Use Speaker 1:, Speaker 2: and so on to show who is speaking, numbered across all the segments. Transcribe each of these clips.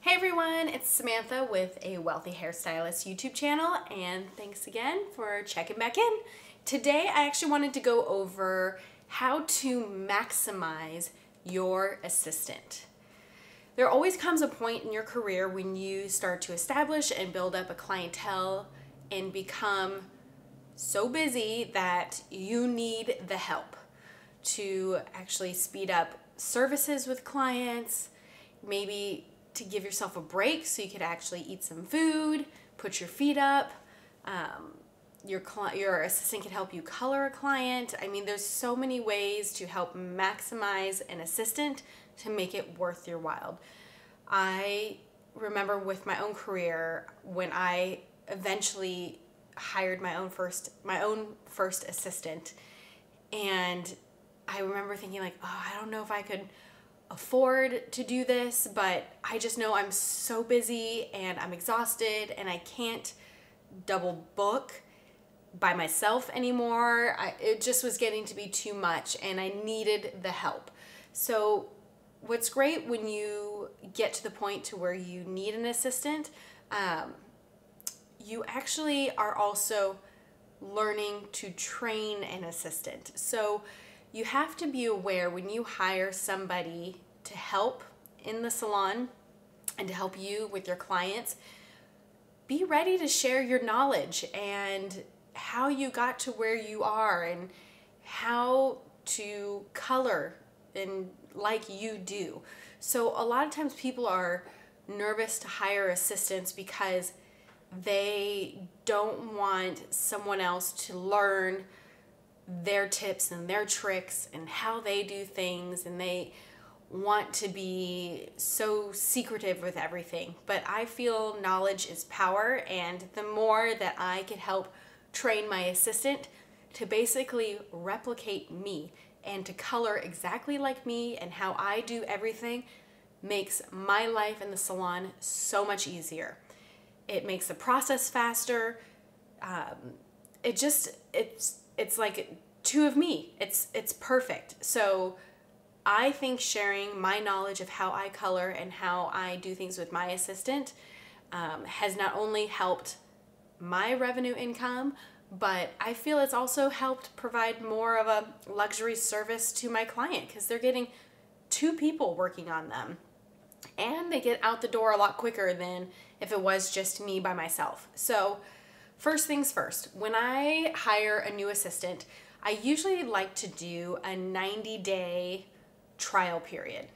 Speaker 1: Hey everyone, it's Samantha with a Wealthy Hairstylist YouTube channel, and thanks again for checking back in. Today I actually wanted to go over how to maximize your assistant. There always comes a point in your career when you start to establish and build up a clientele and become so busy that you need the help to actually speed up services with clients, maybe to give yourself a break so you could actually eat some food, put your feet up. Your assistant can help you color a client. I mean, there's so many ways to help maximize an assistant to make it worth your while. I remember with my own career when I eventually hired my own first assistant, and I remember thinking like, oh, I don't know if I could afford to do this, but I just know I'm so busy and I'm exhausted and I can't double book by myself anymore. It just was getting to be too much and I needed the help. So what's great when you get to the point to where you need an assistant, you actually are also learning to train an assistant. So you have to be aware when you hire somebody to help in the salon and to help you with your clients, be ready to share your knowledge and how you got to where you are and how to color and like you do. So a lot of times people are nervous to hire assistants because they don't want someone else to learn their tips and their tricks and how they do things, and they want to be so secretive with everything. But I feel knowledge is power, and the more that I can help train my assistant to basically replicate me and to color exactly like me and how I do everything makes my life in the salon so much easier. It makes the process faster. It's like two of me. It's perfect. So I think sharing my knowledge of how I color and how I do things with my assistant has not only helped my revenue income, but I feel it's also helped provide more of a luxury service to my client because they're getting two people working on them and they get out the door a lot quicker than if it was just me by myself. So first things first, when I hire a new assistant, I usually like to do a 90-day trial period.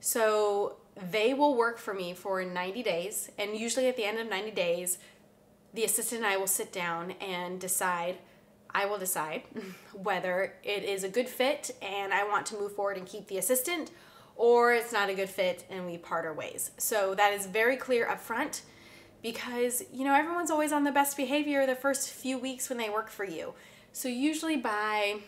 Speaker 1: So they will work for me for 90 days, and usually at the end of 90 days, the assistant and I will sit down and I will decide whether it is a good fit and I want to move forward and keep the assistant, or it's not a good fit and we part our ways. So that is very clear up front because, you know, everyone's always on the best behavior the first few weeks when they work for you. So usually by,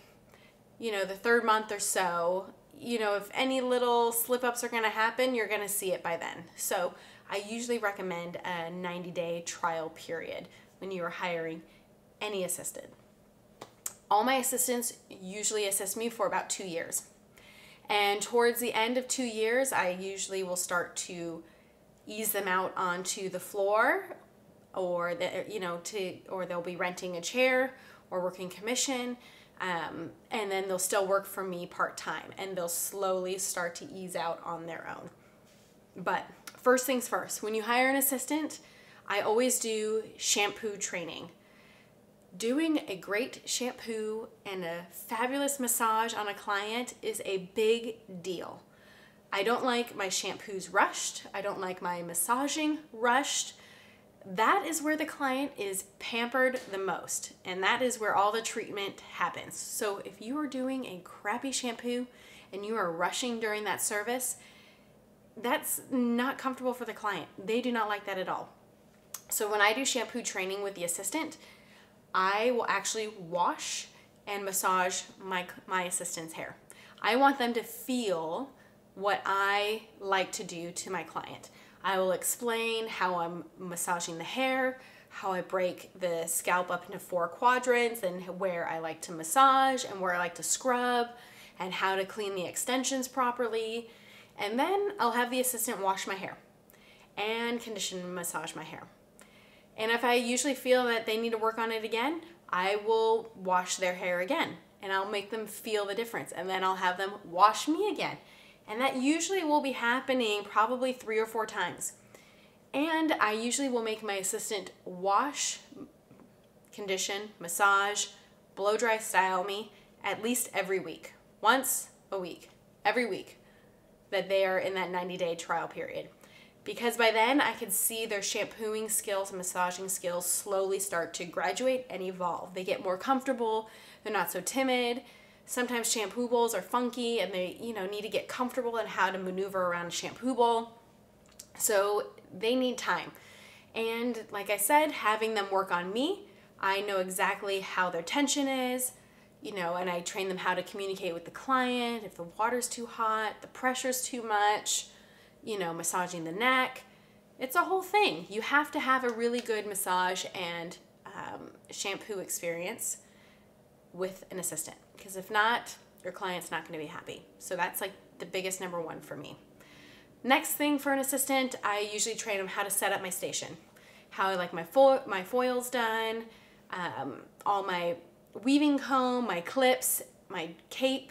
Speaker 1: you know, the third month or so, you know, if any little slip-ups are going to happen, you're going to see it by then. So I usually recommend a 90-day trial period when you are hiring any assistant. All my assistants usually assist me for about 2 years. And towards the end of 2 years, I usually will start to ease them out onto the floor, or or they'll be renting a chair or working commission, and then they'll still work for me part-time, and they'll slowly start to ease out on their own. But first things first, when you hire an assistant, I always do shampoo training. Doing a great shampoo and a fabulous massage on a client is a big deal. I don't like my shampoos rushed. I don't like my massaging rushed. That is where the client is pampered the most, and that is where all the treatment happens. So if you are doing a crappy shampoo and you are rushing during that service, that's not comfortable for the client. They do not like that at all. So when I do shampoo training with the assistant, I will actually wash and massage my assistant's hair. I want them to feel what I like to do to my client. I will explain how I'm massaging the hair, how I break the scalp up into 4 quadrants, and where I like to massage and where I like to scrub, and how to clean the extensions properly. And then I'll have the assistant wash my hair. and condition and massage my hair. And if I usually feel that they need to work on it again, I will wash their hair again, and I'll make them feel the difference, and then I'll have them wash me again. And that usually will be happening probably 3 or 4 times. And I usually will make my assistant wash, condition, massage, blow dry, style me at least every week. Once a week, every week that they are in that 90-day trial period. Because by then I can see their shampooing skills and massaging skills slowly start to graduate and evolve. They get more comfortable, they're not so timid. Sometimes shampoo bowls are funky and they, need to get comfortable in how to maneuver around a shampoo bowl. So they need time. And like I said, having them work on me, I know exactly how their tension is, and I train them how to communicate with the client, if the water's too hot, the pressure's too much, massaging the neck. It's a whole thing. You have to have a really good massage and shampoo experience with an assistant, because if not, your client's not going to be happy. So that's like the biggest number one for me. Next thing for an assistant, I usually train them how to set up my station, how I like my foils done, all my weaving comb, my clips, my cape,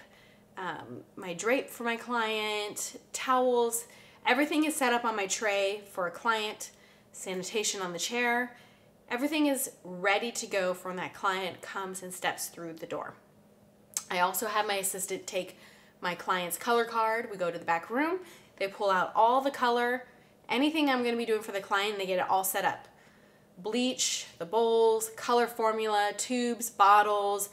Speaker 1: my drape for my client, towels. Everything is set up on my tray for a client, sanitation on the chair. Everything is ready to go for when that client comes and steps through the door. I also have my assistant take my client's color card. We go to the back room. They pull out all the color, anything I'm going to be doing for the client, they get it all set up. Bleach, the bowls, color formula, tubes, bottles.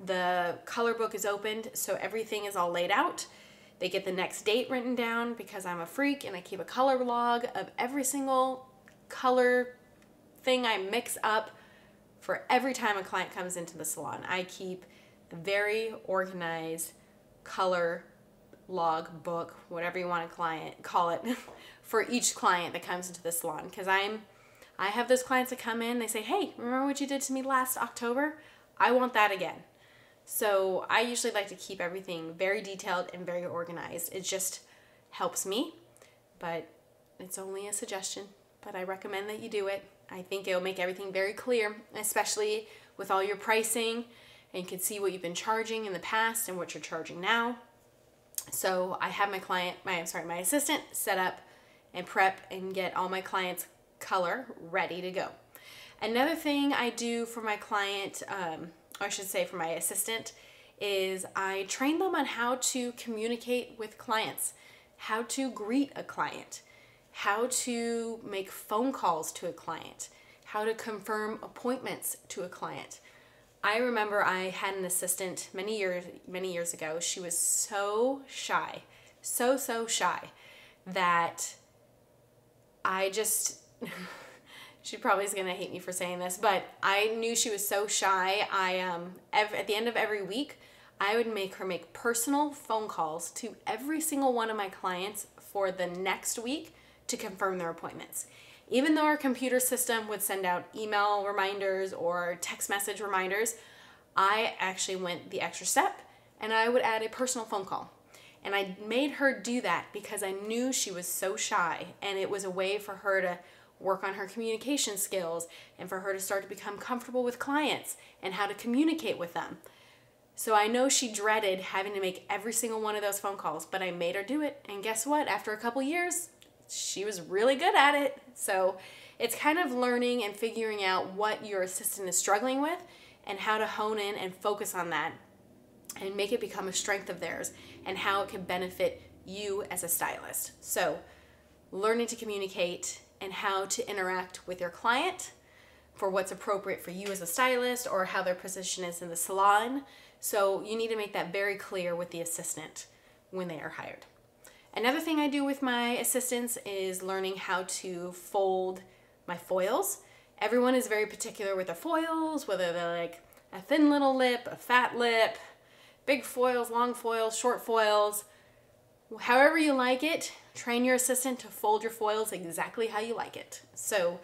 Speaker 1: The color book is opened, so everything is all laid out. They get the next date written down because I'm a freak and I keep a color log of every single color thing I mix up for every time a client comes into the salon. I keep a very organized color log book, whatever you want to call it, for each client that comes into the salon. Because I have those clients that come in, they say, hey, remember what you did to me last October? I want that again. So I usually like to keep everything very detailed and very organized. It just helps me, but it's only a suggestion, but I recommend that you do it. I think it'll make everything very clear, especially with all your pricing, and you can see what you've been charging in the past and what you're charging now. So I have my assistant set up and prep and get all my clients' color ready to go. Another thing I do for my client, or I should say for my assistant, is I train them on how to communicate with clients, how to greet a client, how to make phone calls to a client, how to confirm appointments to a client. I remember I had an assistant many years ago. She was so shy, so shy that I just, she probably is going to hate me for saying this, but I knew she was so shy. At the end of every week, I would make her make personal phone calls to every single one of my clients for the next week to confirm their appointments. Even though our computer system would send out email reminders or text message reminders, I actually went the extra step and I would add a personal phone call. And I made her do that because I knew she was so shy, and it was a way for her to work on her communication skills and for her to start to become comfortable with clients and how to communicate with them. So I know she dreaded having to make every single one of those phone calls, but I made her do it. And guess what? After a couple years, she was really good at it. So it's kind of learning and figuring out what your assistant is struggling with and how to hone in and focus on that and make it become a strength of theirs and how it can benefit you as a stylist. So learning to communicate and how to interact with your client for what's appropriate for you as a stylist or how their position is in the salon. So you need to make that very clear with the assistant when they are hired. Another thing I do with my assistants is learning how to fold my foils. Everyone is very particular with their foils, whether they're like a thin little lip, a fat lip, big foils, long foils, short foils. However you like it, train your assistant to fold your foils exactly how you like it. So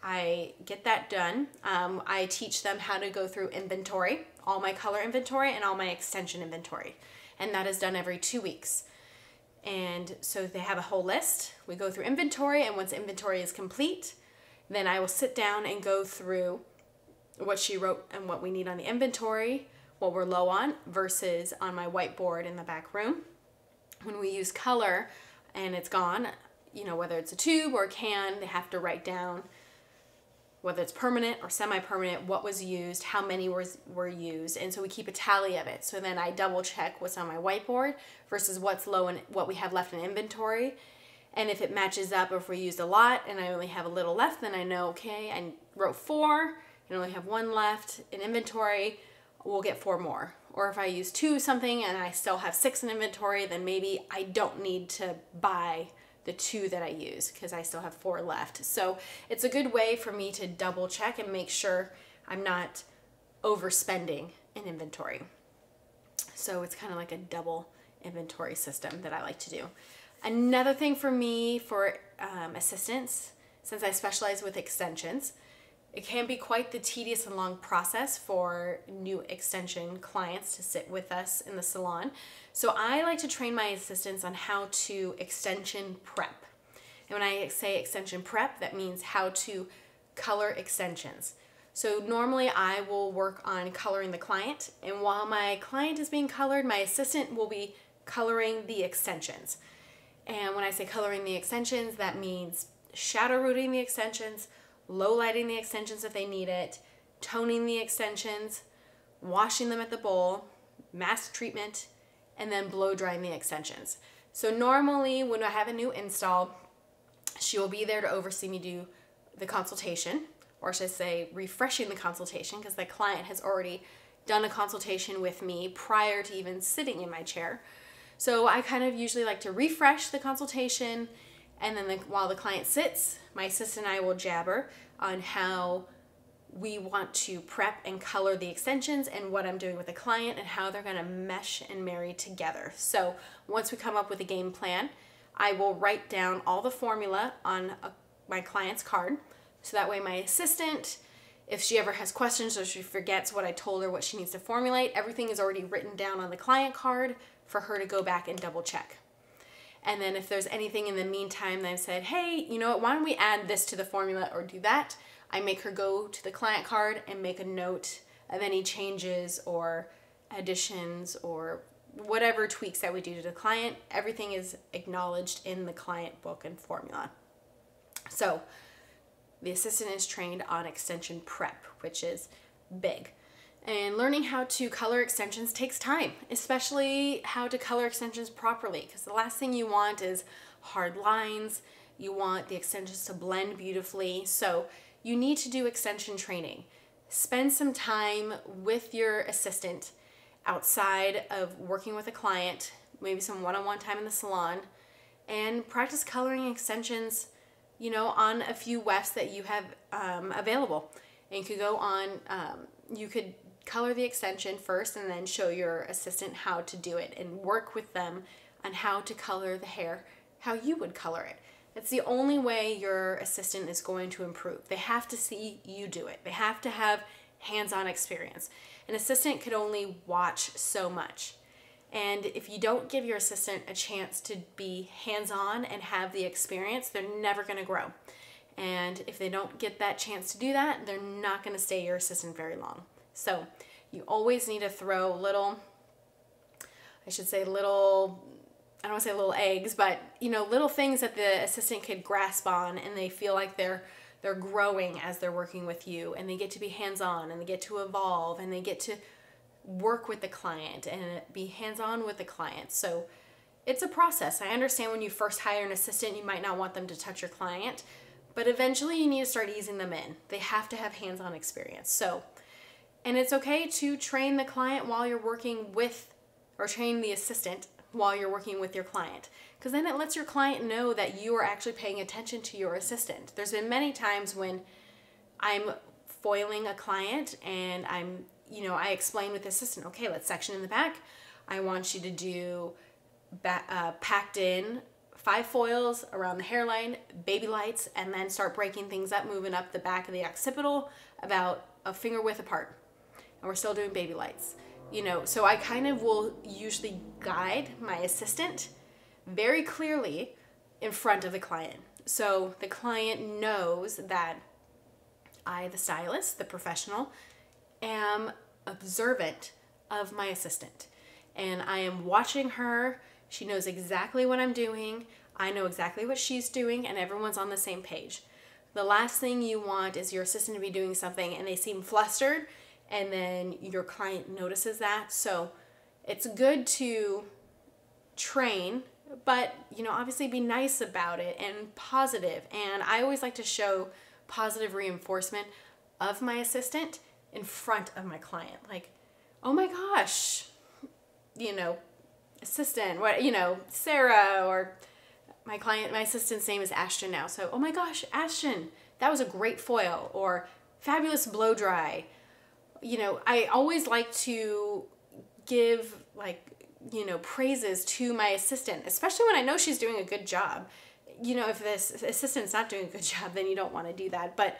Speaker 1: I get that done. I teach them how to go through inventory, all my color inventory and all my extension inventory. And that is done every 2 weeks. And so they have a whole list. We go through inventory, and once inventory is complete, then I will sit down and go through what she wrote and what we need on the inventory, what we're low on versus on my whiteboard in the back room. When we use color and it's gone, you know, whether it's a tube or a can, they have to write down whether it's permanent or semi-permanent, what was used, how many were used, and so we keep a tally of it. So then I double check what's on my whiteboard versus what's low and what we have left in inventory. And if it matches up, or if we used a lot and I only have a little left, then I know, okay, I wrote 4 and only have 1 left in inventory, we'll get 4 more. Or if I use 2 something and I still have 6 in inventory, then maybe I don't need to buy the 2 that I use because I still have 4 left. So it's a good way for me to double check and make sure I'm not overspending in inventory. So it's kind of like a double inventory system that I like to do. Another thing for me for assistants, since I specialize with extensions, it can be quite the tedious and long process for new extension clients to sit with us in the salon. So I like to train my assistants on how to extension prep. And when I say extension prep, that means how to color extensions. So normally I will work on coloring the client, and while my client is being colored, my assistant will be coloring the extensions. And when I say coloring the extensions, that means shadow rooting the extensions, low lighting the extensions if they need it, toning the extensions, washing them at the bowl, mask treatment, and then blow drying the extensions. So normally when I have a new install, she will be there to oversee me do the consultation, or I should say refreshing the consultation, because the client has already done a consultation with me prior to even sitting in my chair. So I kind of usually like to refresh the consultation, and then while the client sits, my assistant and I will jabber on how we want to prep and color the extensions and what I'm doing with the client and how they're going to mesh and marry together. So once we come up with a game plan, I will write down all the formula on my client's card. So that way my assistant, if she ever has questions or she forgets what I told her, what she needs to formulate, everything is already written down on the client card for her to go back and double check. And then if there's anything in the meantime that I've said, hey, you know what, why don't we add this to the formula or do that? I make her go to the client card and make a note of any changes or additions or whatever tweaks that we do to the client. Everything is acknowledged in the client book and formula. So the assistant is trained on extension prep, which is big. And learning how to color extensions takes time, especially how to color extensions properly, because the last thing you want is hard lines. You want the extensions to blend beautifully. So you need to do extension training. Spend some time with your assistant outside of working with a client, maybe some one-on-one time in the salon, and practice coloring extensions, you know, on a few wefts that you have available. And you could go on, you could color the extension first and then show your assistant how to do it and work with them on how to color the hair, how you would color it. It's the only way your assistant is going to improve. They have to see you do it. They have to have hands-on experience. An assistant could only watch so much. And if you don't give your assistant a chance to be hands-on and have the experience, they're never going to grow. And if they don't get that chance to do that, they're not going to stay your assistant very long. So you always need to throw little, I don't want to say little eggs, but you know, little things that the assistant could grasp on, and they feel like they're growing as they're working with you, and they get to be hands-on, and they get to evolve, and they get to work with the client and be hands-on with the client. So it's a process. I understand when you first hire an assistant, you might not want them to touch your client, but eventually you need to start easing them in. They have to have hands-on experience. So, and it's okay to train the client while you're working with, or train the assistant while you're working with your client, because then it lets your client know that you are actually paying attention to your assistant. There's been many times when I'm foiling a client and I explain with the assistant, okay, let's section in the back. I want you to do packed in 5 foils around the hairline, baby lights, and then start breaking things up, moving up the back of the occipital about a finger width apart. And we're still doing baby lights. You know, so I kind of will usually guide my assistant very clearly in front of the client. So the client knows that I, the stylist, the professional, am observant of my assistant. And I am watching her. She knows exactly what I'm doing. I know exactly what she's doing, and everyone's on the same page. The last thing you want is your assistant to be doing something and they seem flustered, and then your client notices that. So it's good to train, but obviously be nice about it and positive. And I always like to show positive reinforcement of my assistant in front of my client. Like, oh my gosh, assistant, Sarah, or my assistant's name is Ashton now. So, oh my gosh, Ashton, that was a great foil, or fabulous blow dry. I always like to give praises to my assistant, especially when I know she's doing a good job. If this assistant's not doing a good job, then you don't want to do that. But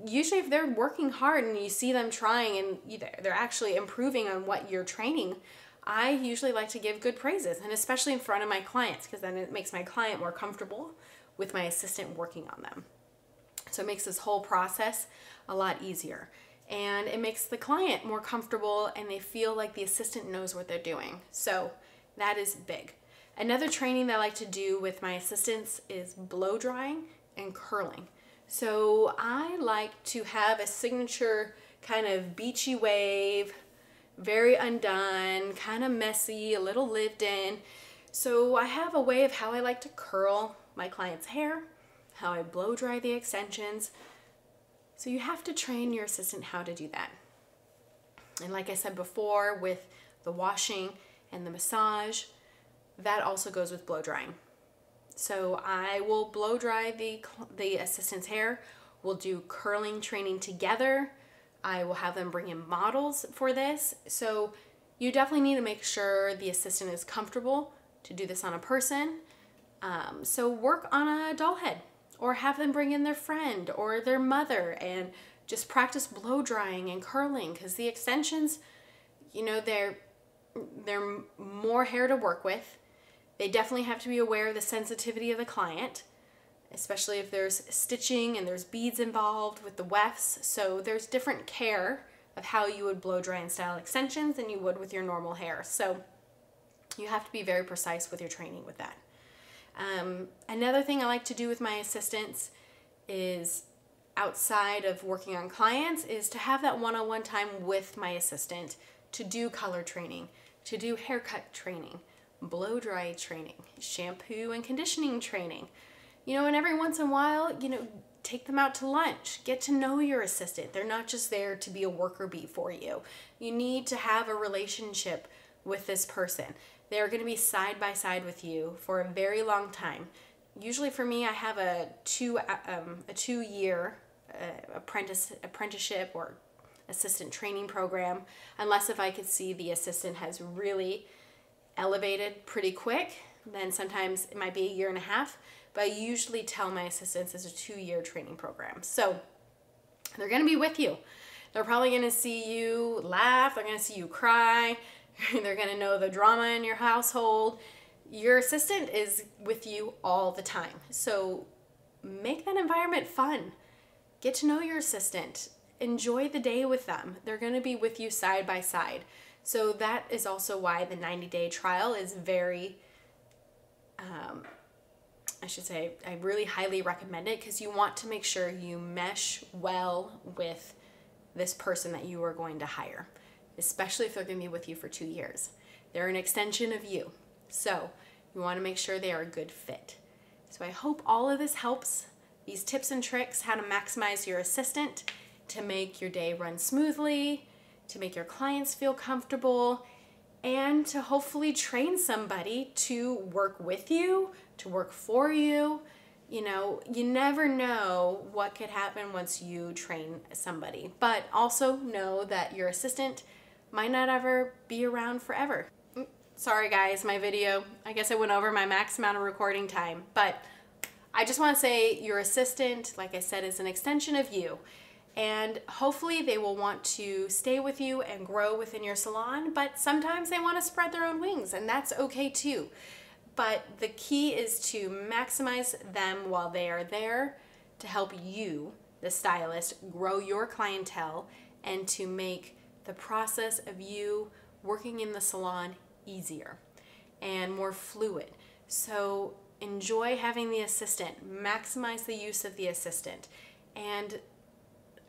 Speaker 1: usually if they're working hard and you see them trying and they're actually improving on what you're training, I usually like to give good praises, and especially in front of my clients, because then it makes my client more comfortable with my assistant working on them. So it makes this whole process a lot easier. And it makes the client more comfortable and they feel like the assistant knows what they're doing. So that is big. Another training that I like to do with my assistants is blow drying and curling. So I like to have a signature kind of beachy wave, very undone, kind of messy, a little lived in. So I have a way of how I like to curl my client's hair, how I blow dry the extensions. So you have to train your assistant how to do that. And like I said before, with the washing and the massage, that also goes with blow drying. So I will blow dry the assistant's hair. We'll do curling training together. I will have them bring in models for this. So you definitely need to make sure the assistant is comfortable to do this on a person. So work on a doll head, or have them bring in their friend or their mother and just practice blow drying and curling, because the extensions, they're more hair to work with. They definitely have to be aware of the sensitivity of the client, especially if there's stitching and there's beads involved with the wefts. So there's different care of how you would blow dry and style extensions than you would with your normal hair. So you have to be very precise with your training with that. Another thing I like to do with my assistants is, outside of working on clients, is to have that one-on-one time with my assistant to do color training, to do haircut training, blow dry training, shampoo and conditioning training. And every once in a while, take them out to lunch. Get to know your assistant. They're not just there to be a worker bee for you. You need to have a relationship with this person. They're going to be side by side with you for a very long time. Usually for me, I have a two-year apprenticeship or assistant training program, unless if I could see the assistant has really elevated pretty quick, then sometimes it might be a year and a half, but I usually tell my assistants it's a 2-year training program. So they're going to be with you. They're probably going to see you laugh, they're going to see you cry, they're going to know the drama in your household. Your assistant is with you all the time. So make that environment fun. Get to know your assistant. Enjoy the day with them. They're going to be with you side by side. So that is also why the 90-day trial is very, I really highly recommend it, because you want to make sure you mesh well with this person that you are going to hire, especially if they're going to be with you for 2 years. They're an extension of you. So you want to make sure they are a good fit. So I hope all of this helps. These tips and tricks, how to maximize your assistant, to make your day run smoothly, to make your clients feel comfortable, and to hopefully train somebody to work with you, to work for you. You never know what could happen once you train somebody. But also know that your assistant might not ever be around forever. Sorry guys, my video, I guess I went over my max amount of recording time, but I just want to say your assistant, like I said, is an extension of you. And hopefully they will want to stay with you and grow within your salon, but sometimes they want to spread their own wings, and that's okay too. But the key is to maximize them while they are there to help you, the stylist, grow your clientele and to make the process of you working in the salon easier and more fluid. So enjoy having the assistant, maximize the use of the assistant. And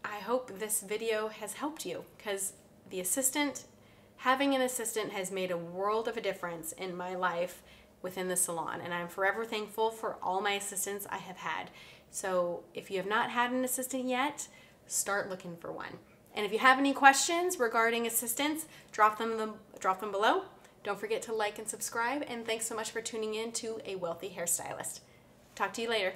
Speaker 1: I hope this video has helped you, because having an assistant has made a world of a difference in my life within the salon, and I'm forever thankful for all my assistants I have had. So if you have not had an assistant yet, start looking for one. And if you have any questions regarding assistants, drop them below. Don't forget to like and subscribe, and thanks so much for tuning in to A Wealthy Hairstylist. Talk to you later.